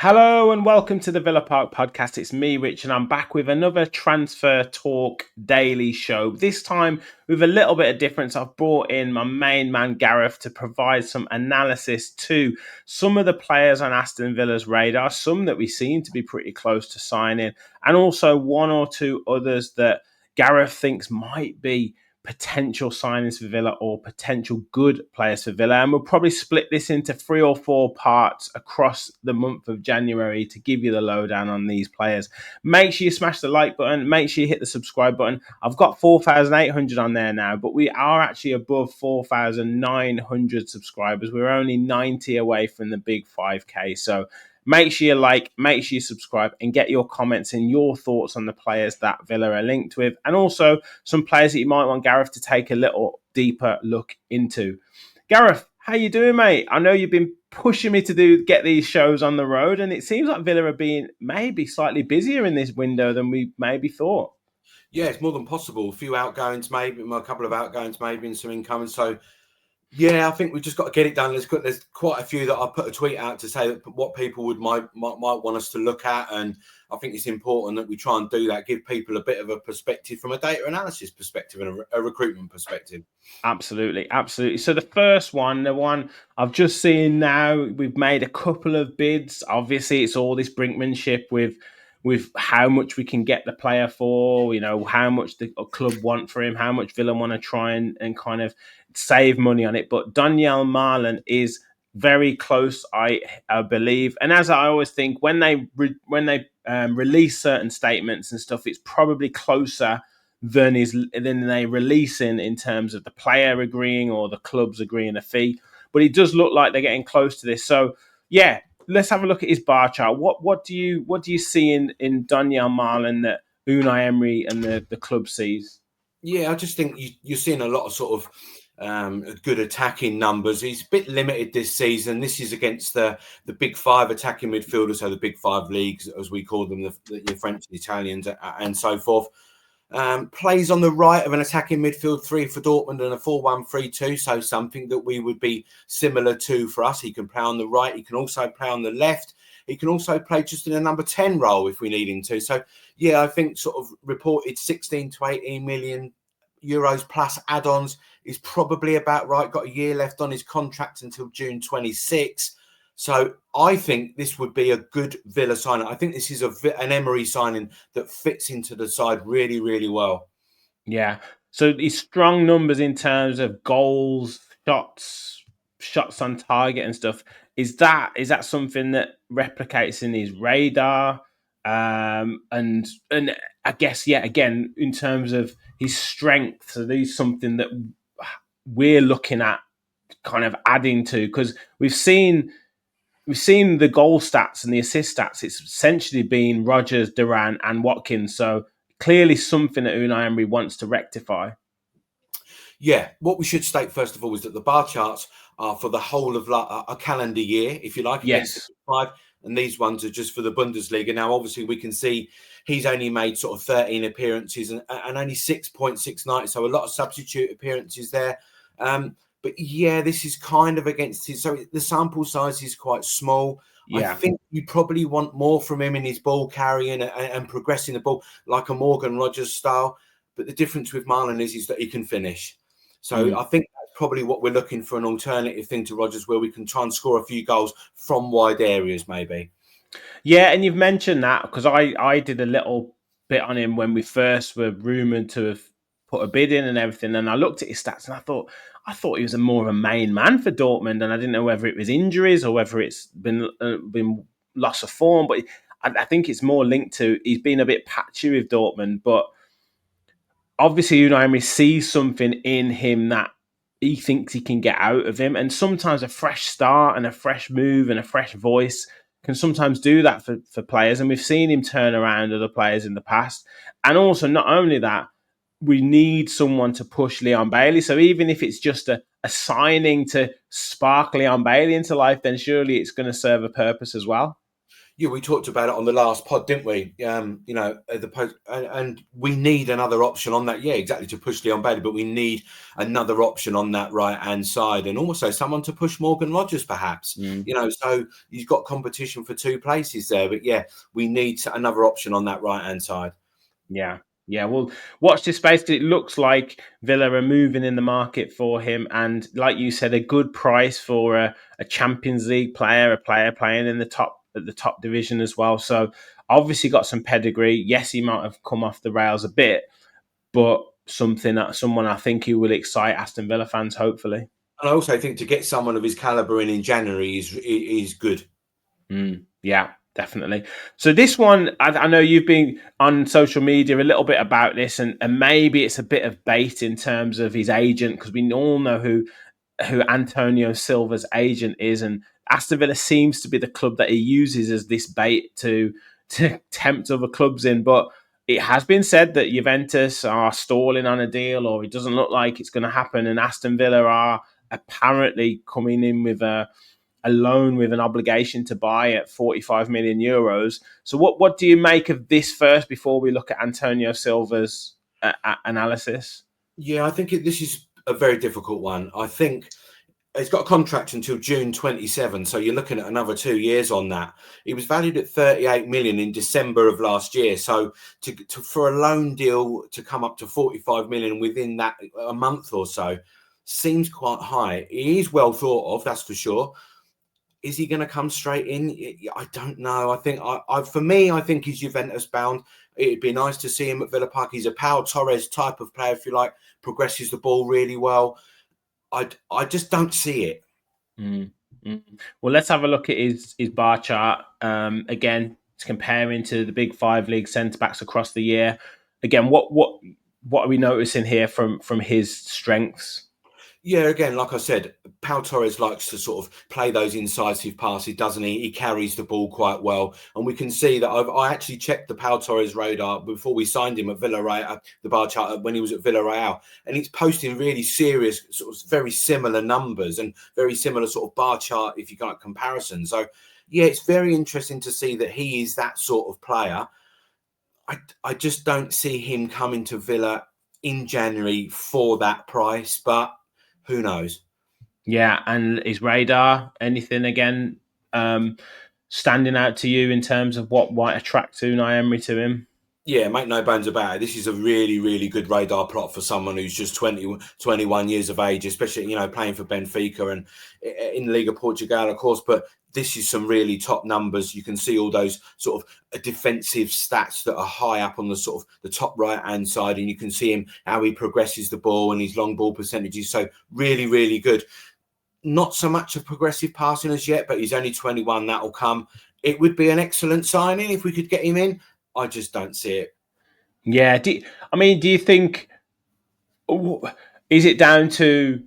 Hello and welcome to the Villa Park podcast. It's me, Rich, and I'm back with another Transfer Talk daily show. This time with a little bit of difference. I've brought in my main man, Gareth, to provide some analysis to some of the players on Aston Villa's radar, some that we seem to be pretty close to signing, and also one or two others that Gareth thinks might be potential signings for Villa or potential good players for Villa. And we'll probably split this into 3 or 4 parts across the month of January to give you the lowdown on these players. Make sure you smash the like button. Make sure you hit the subscribe button. I've got 4,800 on there now, but we are actually above 4,900 subscribers. We're only 90 away from the big 5K. So make sure you like, make sure you subscribe, and get your comments and your thoughts on the players that Villa are linked with, and also some players that you might want Gareth to take a little deeper look into. Gareth, how you doing, mate? I know you've been pushing me to get these shows on the road, and it seems like Villa are being maybe slightly busier in this window than we maybe thought. Yeah, it's more than possible. A few outgoings, maybe a couple of outgoings, maybe, and some incoming. So, yeah, I think we've just got to get it done. There's quite a few that I put a tweet out to say that what people might want us to look at, and I think it's important that we try and do that, give people a bit of a perspective from a data analysis perspective and a recruitment perspective. Absolutely. So the first one, the one I've just seen now, we've made a couple of bids. Obviously, it's all this brinkmanship with how much we can get the player for, how much the club want for him, how much Villa want to try and kind of save money on it. But DONYELL MALEN is very close, I believe. And as I always think, when they release certain statements and stuff, it's probably closer than they release in terms of the player agreeing or the clubs agreeing a fee. But it does look like they're getting close to this. So yeah, let's have a look at his bar chart. What do you see in DONYELL MALEN that Unai Emery and the club sees? Yeah, I just think you're seeing a lot of sort of good attacking numbers. He's a bit limited this season. This is against the big 5 attacking midfielders, so the big 5 leagues, as we call them, the French, the Italians, and so forth. Plays on the right of an attacking midfield 3 for Dortmund and a 4-1-3-2, so something that we would be similar to for us. He can play on the right. He can also play on the left. He can also play just in a number 10 role if we need him to. So, yeah, I think sort of reported 16 to 18 million euros plus add-ons is probably about right. Got a year left on his contract until June 26. So I think this would be a good Villa signing. I think this is an Emery signing that fits into the side really, really well. Yeah. So he's strong numbers in terms of goals, shots on target and stuff. Is that something that replicates in his radar? And I guess, yeah, again, in terms of his strength, so these something that we're looking at kind of adding to, because we've seen the goal stats and the assist stats. It's essentially been Rodgers, Duran, and Watkins. So clearly something that Unai Emery wants to rectify. Yeah, what we should state first of all is that the bar charts are for the whole of a calendar year, if you like. Yes. 5, and these ones are just for the Bundesliga. Now, obviously, we can see he's only made sort of 13 appearances and only 6.6 nights, so a lot of substitute appearances there. But yeah, this is kind of against his. So the sample size is quite small. Yeah. I think you probably want more from him in his ball carrying and progressing the ball like a Morgan Rodgers style. But the difference with Marlon is that he can finish. So I think that's probably what we're looking for, an alternative thing to Rodgers where we can try and score a few goals from wide areas maybe. Yeah, and you've mentioned that because I did a little bit on him when we first were rumoured to have put a bid in and everything. And I looked at his stats and I thought he was more of a main man for Dortmund. And I didn't know whether it was injuries or whether it's been loss of form. But I think it's more linked to he's been a bit patchy with Dortmund. But obviously Unai Emery sees something in him that he thinks he can get out of him, and sometimes a fresh start and a fresh move and a fresh voice can sometimes do that for players, and we've seen him turn around other players in the past. And also, not only that, we need someone to push Leon Bailey. So even if it's just a signing to spark Leon Bailey into life, then surely it's going to serve a purpose as well. Yeah, we talked about it on the last pod, didn't we? You know, the post, and we need another option on that. Yeah, exactly, to push Leon Bailey, but we need another option on that right hand side, and also someone to push Morgan Rogers, perhaps. You know, so you've got competition for two places there, but yeah, we need another option on that right hand side. Yeah. Yeah, well, watch this space. It looks like Villa are moving in the market for him, and like you said, a good price for a Champions League player, a player playing in the top division as well. So obviously got some pedigree. Yes, he might have come off the rails a bit, but someone I think who will excite Aston Villa fans, hopefully. And I also think to get someone of his caliber in January is good. Yeah, definitely. So this one, I know you've been on social media a little bit about this, and maybe it's a bit of bait in terms of his agent, because we all know who Antonio Silva's agent is, and Aston Villa seems to be the club that he uses as this bait to tempt other clubs in. But it has been said that Juventus are stalling on a deal, or it doesn't look like it's going to happen, and Aston Villa are apparently coming in with a loan with an obligation to buy at 45 million euros. So what do you make of this first before we look at Antonio Silva's analysis? Yeah, I think this is a very difficult one. I think he's got a contract until June 27, so you're looking at another 2 years on that. He was valued at 38 million in December of last year, so for a loan deal to come up to 45 million within that a month or so seems quite high. He is well thought of, that's for sure. Is he going to come straight in? I don't know. I think for me, I think he's Juventus bound. It'd be nice to see him at Villa Park. He's a Pau Torres type of player, if you like, progresses the ball really well. I just don't see it. Well, let's have a look at his bar chart again, comparing to the big five league centre backs across the year. Again, what are we noticing here from his strengths? Yeah, again, like I said, Pau Torres likes to sort of play those incisive passes, doesn't he? He carries the ball quite well. And we can see that I actually checked the Pau Torres radar before we signed him at Villarreal, the bar chart when he was at Villarreal. And he's posting really serious, sort of very similar numbers and very similar sort of bar chart, if you got comparison. So, yeah, it's very interesting to see that he is that sort of player. I just don't see him coming to Villa in January for that price, but who knows? Yeah, and his radar, anything again standing out to you in terms of what might attract Unai Emery to him? Yeah, make no bones about it. This is a really, really good radar plot for someone who's just 21 years of age, especially, you know, playing for Benfica and in Liga Portugal, of course. But this is some really top numbers. You can see all those sort of defensive stats that are high up on the sort of the top right-hand side. And you can see him, how he progresses the ball and his long ball percentages. So really, really good. Not so much of progressive passing as yet, but he's only 21. That'll come. It would be an excellent signing if we could get him in. I just don't see it. Yeah. Do you think, is it down to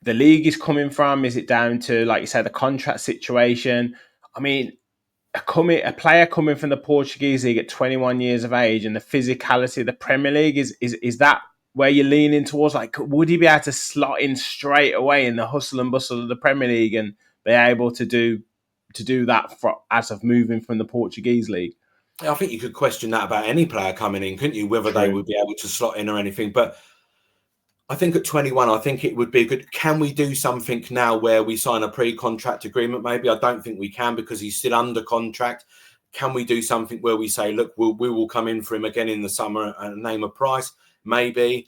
the league is coming from? Is it down to, like you said, the contract situation? I mean, a player coming from the Portuguese league at 21 years of age and the physicality of the Premier League, is that where you're leaning towards? Like, would he be able to slot in straight away in the hustle and bustle of the Premier League and be able to do that as of moving from the Portuguese league? I think you could question that about any player coming in, couldn't you? Whether they would be able to slot in or anything. But I think at 21, I think it would be good. Can we do something now where we sign a pre-contract agreement? Maybe. I don't think we can because he's still under contract. Can we do something where we say, look, we will come in for him again in the summer and name a price? Maybe.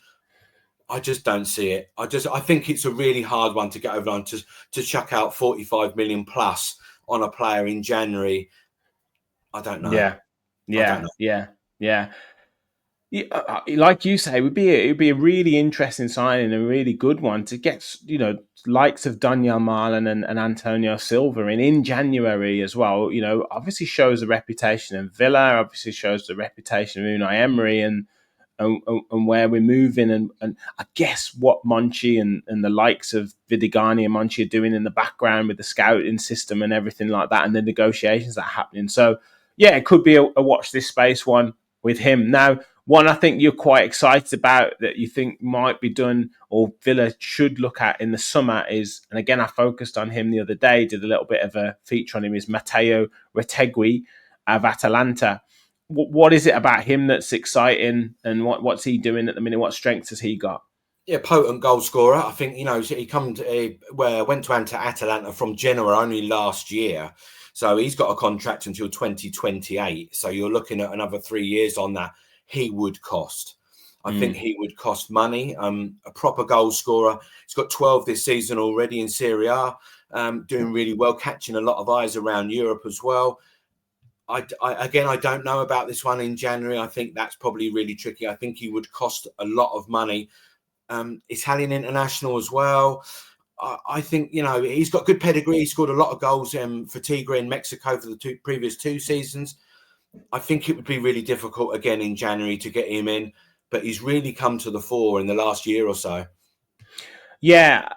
I just don't see it. I think it's a really hard one to get over on to chuck out 45 million plus on a player in January. I don't know. I don't know. Yeah. Like you say, it would be a really interesting signing, a really good one to get. Likes of DONYELL MALEN and Antonio Silva in January as well. Obviously shows the reputation of Villa. Obviously shows the reputation of Unai Emery, and and where we're moving, and I guess what Monchi and the likes of Vidigani and Monchi are doing in the background with the scouting system and everything like that, and the negotiations that are happening. So yeah, it could be a watch this space one with him. Now, one I think you're quite excited about that you think might be done or Villa should look at in the summer is, and again I focused on him the other day, did a little bit of a feature on him, is Matteo Retegui of Atalanta. What is it about him that's exciting, and what's he doing at the minute? What strengths has he got? Yeah, potent goal scorer. I think, he went to Atalanta from Genoa only last year. So he's got a contract until 2028. So you're looking at another 3 years on that. He would cost. I think he would cost money. A proper goal scorer. He's got 12 this season already in Serie A, doing really well, catching a lot of eyes around Europe as well. I don't know about this one in January. I think that's probably really tricky. I think he would cost a lot of money. Italian international as well. I think, he's got good pedigree. He scored a lot of goals for Tigre in Mexico for the previous 2 seasons. I think it would be really difficult again in January to get him in, but he's really come to the fore in the last year or so. Yeah.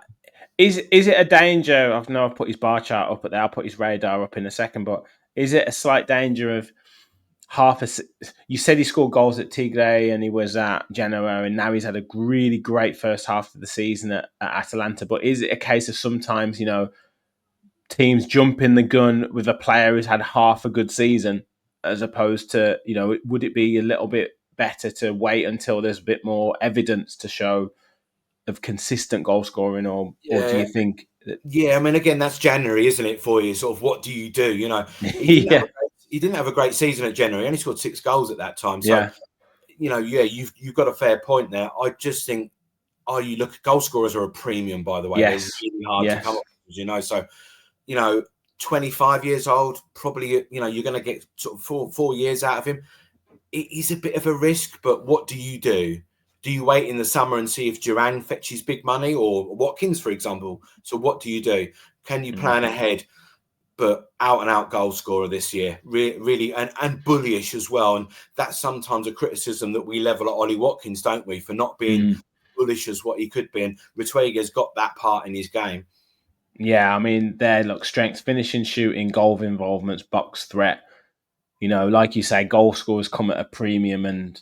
Is it a danger? I've put his bar chart up, but I'll put his radar up in a second. But is it a slight danger of you said he scored goals at Tigre and he was at Genoa, and now he's had a really great first half of the season at Atalanta. But is it a case of sometimes, teams jump in the gun with a player who's had half a good season, as opposed to, would it be a little bit better to wait until there's a bit more evidence to show of consistent goal scoring, or do you think? Yeah, I mean, again, that's January, isn't it, for you? Sort of, what do you do? He didn't have a great season at January. He only scored 6 goals at that time. So, you've got a fair point there. I just think, goal scorers are a premium, by the way. Yes. They're really hard to come up with, So, 25 years old, probably, you're going to get sort of 4 years out of him. He's a bit of a risk, but what do you do? Do you wait in the summer and see if Duran fetches big money, or Watkins, for example? So what do you do? Can you plan ahead? But out-and-out goal scorer this year, really, and bullyish as well. And that's sometimes a criticism that we level at Ollie Watkins, don't we, for not being bullish as what he could be. And Retegui's got that part in his game. Yeah, I mean, strengths, finishing, shooting, goal involvements, box threat. Like you say, goal scorers come at a premium, and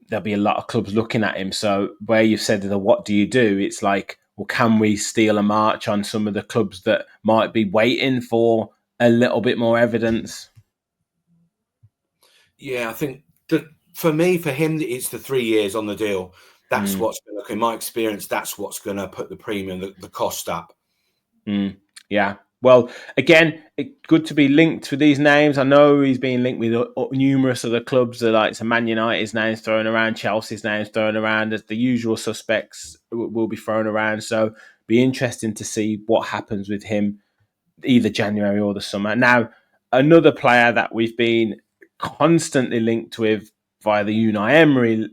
there'll be a lot of clubs looking at him. So where you've said what do you do? It's like, well, can we steal a march on some of the clubs that might be waiting for a little bit more evidence? Yeah, I think that for him, it's the 3 years on the deal. That's what's going to, in my experience, that's what's going to put the premium, the cost up. Yeah. Well, again, good to be linked with these names. I know he's been linked with numerous other clubs, like some Man United's names thrown around, Chelsea's names thrown around, as the usual suspects will be thrown around. So be interesting to see what happens with him either January or the summer. Now, another player that we've been constantly linked with via the Unai Emery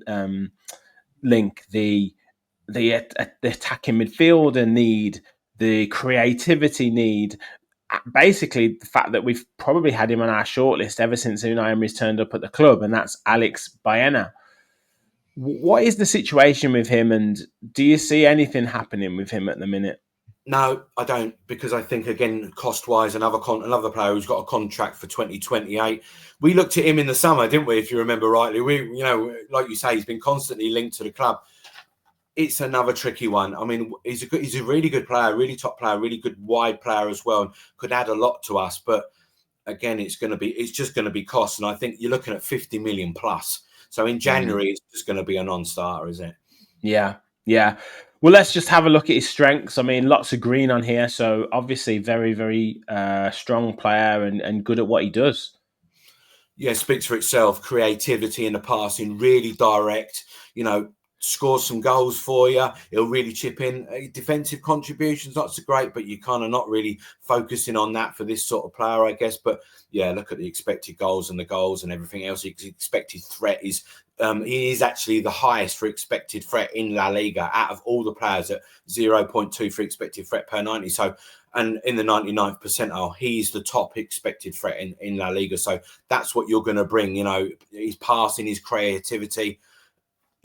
link, the attacking midfielder need, the creativity need, basically the fact that we've probably had him on our shortlist ever since Unai Emery's turned up at the club, and that's Alex Baena. What is the situation with him, and do you see anything happening with him at the minute? No, I don't, because I think, again, cost-wise, another player who's got a contract for 2028. We looked at him in the summer, didn't we, if you remember rightly? Like you say, he's been constantly linked to the club. It's another tricky one. I mean, he's a really good player, really top player, really good wide player as well, and could add a lot to us. But again, it's just going to be cost. And I think you're looking at 50 million plus. So in January, it's just going to be a non-starter, isn't it? Yeah. Well, let's just have a look at his strengths. I mean, lots of green on here. So obviously very, very strong player and good at what he does. Yeah, speaks for itself. Creativity in the passing, really direct, scores some goals for you. He'll really chip in. Defensive contributions, not so great, but you're kind of not really focusing on that for this sort of player, I guess. But yeah, look at the expected goals and everything else. His expected threat is he is actually the highest for expected threat in La Liga out of all the players at 0.2 for expected threat per 90. So, and in the 99th percentile, he's the top expected threat in La Liga. So that's what you're going to bring. His passing, his creativity.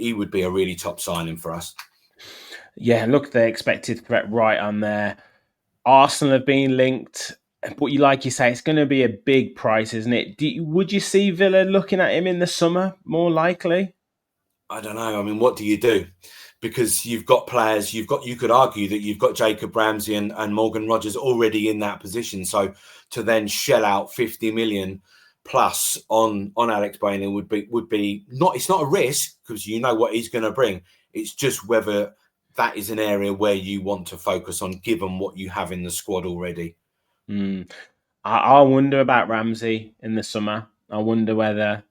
he would be a really top signing for us. Yeah, look, the expected threat right on there. Arsenal have been linked, but like you say, it's going to be a big price, isn't it? Would you see Villa looking at him in the summer more likely? I don't know. I mean, what do you do? Because you've got players, you could argue that you've got Jacob Ramsey and Morgan Rogers already in that position. So to then shell out 50 million plus on Alex Bailey would be not, it's not a risk because you know what he's going to bring. It's just whether that is an area where you want to focus on given what you have in the squad already. I wonder about Ramsey in the summer. I wonder whether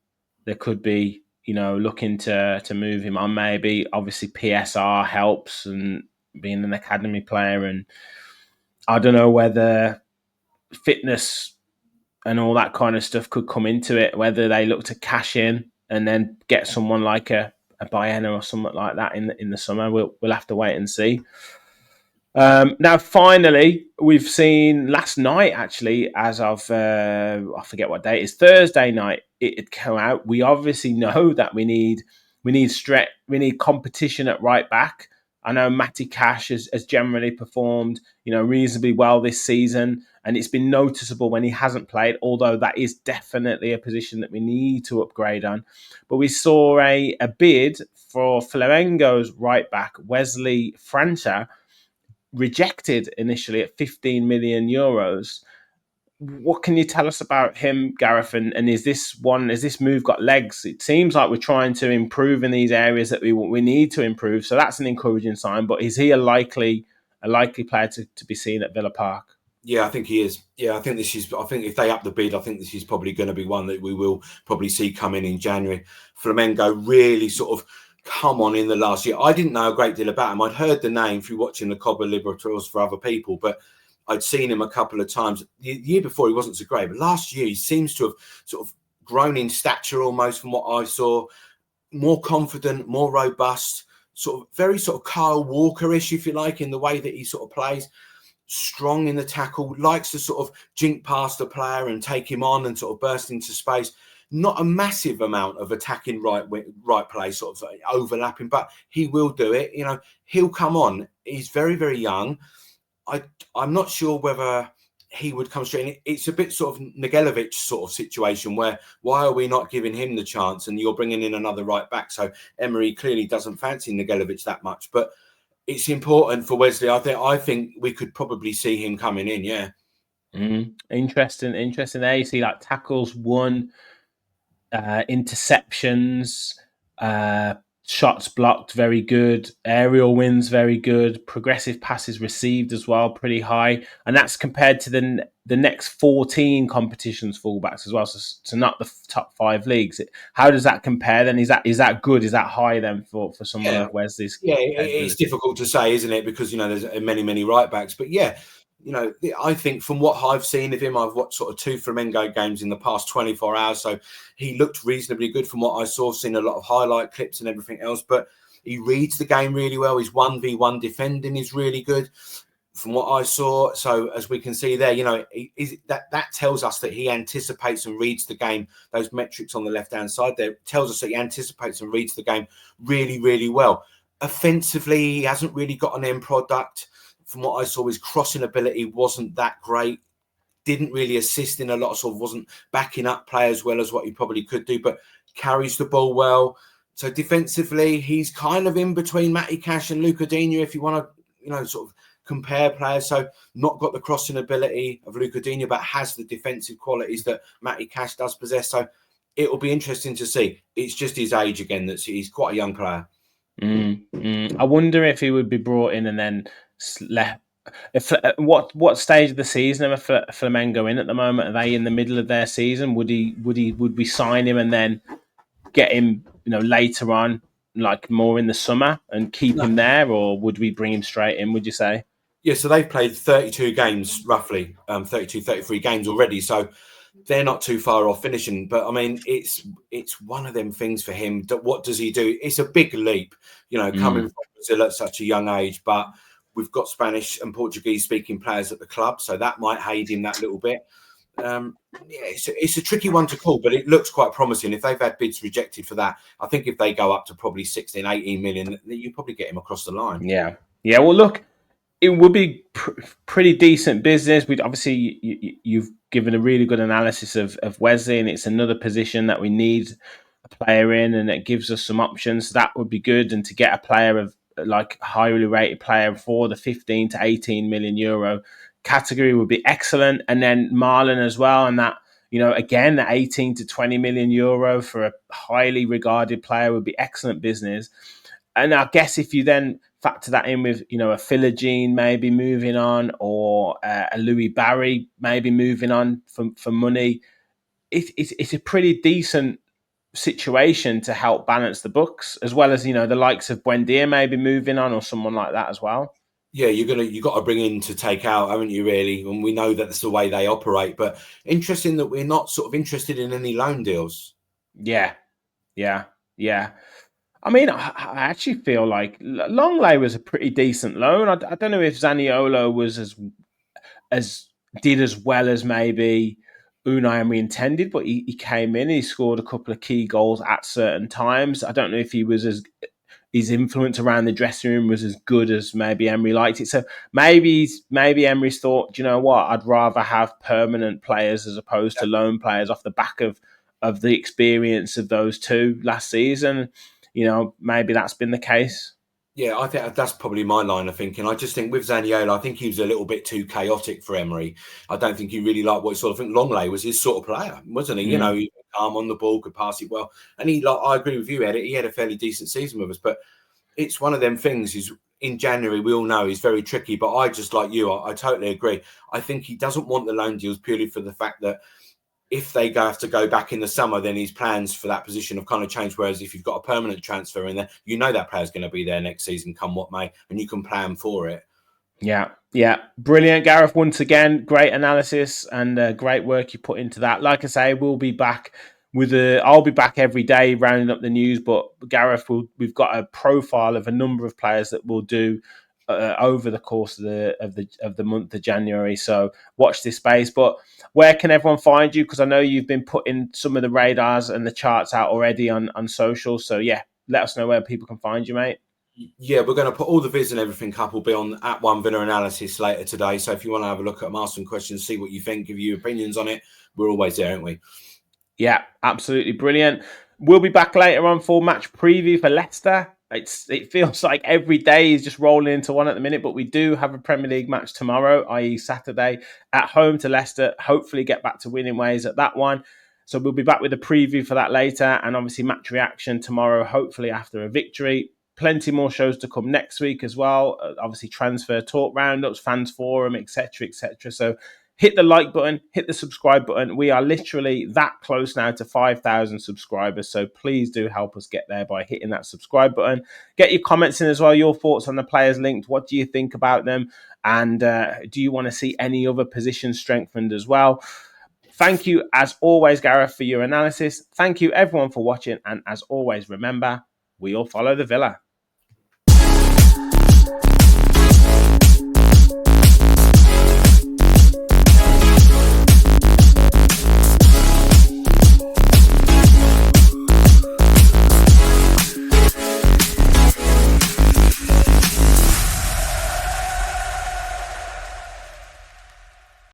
there could be, looking to move him on. Maybe obviously PSR helps and being an academy player, and I don't know whether fitness and all that kind of stuff could come into it. Whether they look to cash in and then get someone like a Baena or something like that in the summer. We'll have to wait and see. Now, finally, we've seen last night, actually, as of, I forget what day it is, Thursday night, it had come out. We obviously know that we need competition at right back. I know Matty Cash has generally performed, reasonably well this season, and it's been noticeable when he hasn't played, although that is definitely a position that we need to upgrade on. But we saw a bid for Flamengo's right back, Wesley Franca, rejected initially at 15 million euros. What can you tell us about him, Gareth? And is this move got legs? It seems like we're trying to improve in these areas that we need to improve. So that's an encouraging sign. But is he a likely player to be seen at Villa Park? Yeah, I think he is. Yeah, I think if they up the bid, I think this is probably going to be one that we will probably see come in January. Flamengo really sort of come on in the last year. I didn't know a great deal about him. I'd heard the name through watching the Copa Libertadores for other people, but I'd seen him a couple of times. The year before he wasn't so great, but last year he seems to have sort of grown in stature almost from what I saw. More confident, more robust, sort of very sort of Kyle Walker-ish, if you like, in the way that he sort of plays. Strong in the tackle, likes to sort of jink past the player and take him on and sort of burst into space. Not a massive amount of attacking right play, sort of overlapping, but he will do it. He'll come on. He's very, very young. I'm not sure whether he would come straight in. It's a bit sort of Negelevic sort of situation where why are we not giving him the chance and you're bringing in another right back? So Emery clearly doesn't fancy Negelevic that much, but it's important for Wesley. I think we could probably see him coming in. Yeah. Interesting. There you see like tackles won, interceptions, shots blocked, very good. Aerial wins, very good. Progressive passes received as well, pretty high. And that's compared to the next 14 competitions fullbacks as well. So not the top 5 leagues. How does that compare then? Is that good? Is that high then for someone like Wesley's? Yeah, it's difficult to say, isn't it? Because, there's many right backs. But yeah, I think from what I've seen of him, I've watched sort of 2 Flamengo games in the past 24 hours. So he looked reasonably good from what I saw, seen a lot of highlight clips and everything else. But he reads the game really well. His 1v1 defending is really good from what I saw. So as we can see there, that tells us that he anticipates and reads the game. Those metrics on the left-hand side there tells us that he anticipates and reads the game really, really well. Offensively, he hasn't really got an end product. From what I saw, his crossing ability wasn't that great. Didn't really assist in a lot, sort of wasn't backing up play as well as what he probably could do, but carries the ball well. So defensively, he's kind of in between Matty Cash and Luca Digne, if you want to, sort of compare players. So not got the crossing ability of Luca Digne, but has the defensive qualities that Matty Cash does possess. So it will be interesting to see. It's just his age again. He's quite a young player. I wonder if he would be brought in and then left. What stage of the season are Flamengo in at the moment? Are they in the middle of their season? Would we sign him and then get him, later on, like more in the summer and keep him there, or would we bring him straight in? Would you say? Yeah, so they've played 32 games, roughly 32, 33 games already. So they're not too far off finishing. But I mean, it's one of them things for him. What does he do? It's a big leap, coming from Brazil at such a young age. But we've got Spanish and Portuguese speaking players at the club, so that might aid him that little bit. Yeah, it's a tricky one to call, but it looks quite promising. If they've had bids rejected for that, I think if they go up to probably 16, 18 million, you probably get him across the line. Yeah. Yeah. Well, look, it would be pretty decent business. We'd obviously you've given a really good analysis of Wesley, and it's another position that we need a player in, and it gives us some options. That would be good, and to get a player of like highly rated player for the 15 to 18 million euro category would be excellent. And then Marlon as well, and that, again, the 18 to 20 million euro for a highly regarded player would be excellent business. And I guess if you then factor that in with, a Philogene maybe moving on, or a Louis Barry maybe moving on for money, it's a pretty decent situation to help balance the books, as well as, the likes of Buendia maybe moving on, or someone like that as well. Yeah, you got to bring in to take out, haven't you? Really, and we know that's the way they operate. But interesting that we're not sort of interested in any loan deals. Yeah. I mean, I actually feel like Longley was a pretty decent loan. I don't know if Zaniolo was as did as well as maybe Unai Emery intended, but he came in, he scored a couple of key goals at certain times. I don't know if he was his influence around the dressing room was as good as maybe Emery liked it. So maybe Emery's thought, do you know what? I'd rather have permanent players as opposed to loan players off the back of the experience of those two last season. Maybe that's been the case. Yeah, I think that's probably my line of thinking. I just think with Zaniolo, I think he was a little bit too chaotic for Emery. I don't think he really liked what he sort of think. Longley was his sort of player, wasn't he? He was calm on the ball, could pass it well. And I agree with you, Ed. He had a fairly decent season with us. But it's one of them things is in January, we all know he's very tricky. But I just like you, I totally agree. I think he doesn't want the loan deals purely for the fact that if they have to go back in the summer, then his plans for that position have kind of changed. Whereas if you've got a permanent transfer in there, that player's going to be there next season, come what may, and you can plan for it. Yeah. Brilliant, Gareth. Once again, great analysis and great work you put into that. Like I say, we'll be back I'll be back every day rounding up the news, but Gareth, we've got a profile of a number of players that we'll do over the course of the month of January. So watch this space. But where can everyone find you? Because I know you've been putting some of the radars and the charts out already on social. So yeah, let us know where people can find you, mate. Yeah, we're going to put all the vids and everything up. Will be on at One Villa Analysis later today. So if you want to have a look at them, ask some questions, see what you think, give you opinions on it, we're always there, aren't we? Yeah, absolutely brilliant. We'll be back later on for match preview for Leicester. It feels like every day is just rolling into one at the minute, but we do have a Premier League match tomorrow, i.e. Saturday, at home to Leicester. Hopefully get back to winning ways at that one. So we'll be back with a preview for that later, and obviously match reaction tomorrow, hopefully after a victory. Plenty more shows to come next week as well. Obviously transfer talk roundups, fans forum, etc., etc. So hit the like button, hit the subscribe button. We are literally that close now to 5,000 subscribers. So please do help us get there by hitting that subscribe button. Get your comments in as well, your thoughts on the players linked. What do you think about them? And do you want to see any other positions strengthened as well? Thank you, as always, Gareth, for your analysis. Thank you, everyone, for watching. And as always, remember, we all follow the Villa.